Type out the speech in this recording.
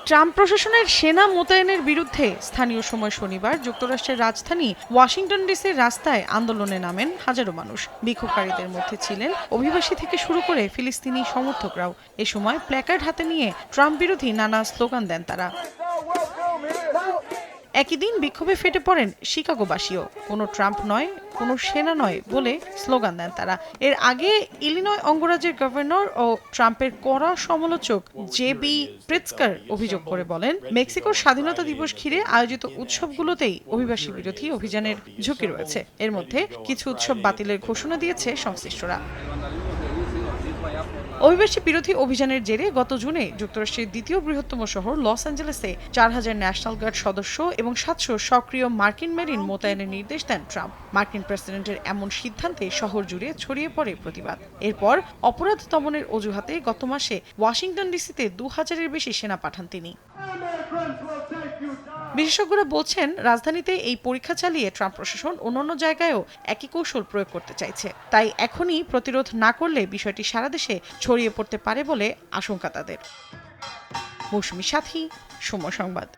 Trump প্রশাসনের সেনা মোতায়েনের বিরুদ্ধে স্থানীয় সময় শনিবার যুক্তরাষ্ট্রের রাজধানী ওয়াশিংটন ডিসির রাস্তায় আন্দোলনে নামেন হাজারো মানুষ। বিক্ষোভকারীদের মধ্যে ছিলেন অভিবাসী থেকে শুরু করে ফিলিস্তিনি সমর্থকরাও। এ সময় প্ল্যাকার্ড হাতে নিয়ে ট্রাম্প বিরোধী নানা স্লোগান দেন তারা। একই দিন বিক্ষোভে ফেটে পড়েন শিকাগোবাসীও। কোনো ট্রাম্প নয়, কোনো সেনা নয় বলে স্লোগান দেন তারা। এর আগে ইলিনয় অঙ্গরাজ্যের গভর্নর ও ট্রাম্পের কড়া সমালোচক জে.বি. প্রিৎজকার অভিযোগ করে বলেন, মেক্সিকোর স্বাধীনতা দিবস ঘিরে আয়োজিত উৎসবগুলোতেই অভিবাসী বিরোধী অভিযানের ঝুঁকি রয়েছে। এর মধ্যে কিছু উৎসব বাতিলের ঘোষণা দিয়েছে সংশ্লিষ্টরা। অভিবাসী বিরোধী অভিযানের জেরে গত জুনে যুক্তরাষ্ট্রের দ্বিতীয় বৃহত্তম শহর লস অ্যাঞ্জেলেসে 4000 ন্যাশনাল গার্ড সদস্য এবং 700 সক্রিয় মার্কিন মেরিন মোতায়েনের নির্দেশ দেন ট্রাম্প। মার্কিন প্রেসিডেন্টের এমন সিদ্ধান্তে শহর জুড়ে ছড়িয়ে পড়ে প্রতিবাদ। এরপর অপরাধ দমনের অজুহাতে গত মাসে ওয়াশিংটন ডিসিতে 2000-এর বেশি সেনা পাঠান তিনি। বিশেষজ্ঞরা বলছেন, রাজধানীতে এই পরীক্ষা চালিয়ে ট্রাম্প প্রশাসন অন্যান্য জায়গায়ও একই কৌশল প্রয়োগ করতে চাইছে। তাই এখনই প্রতিরোধ না করলে বিষয়টি সারা দেশে ছড়িয়ে পড়তে পারে বলে আশঙ্কা তাদের। মৌসুমী সাথী, সময় সংবাদ।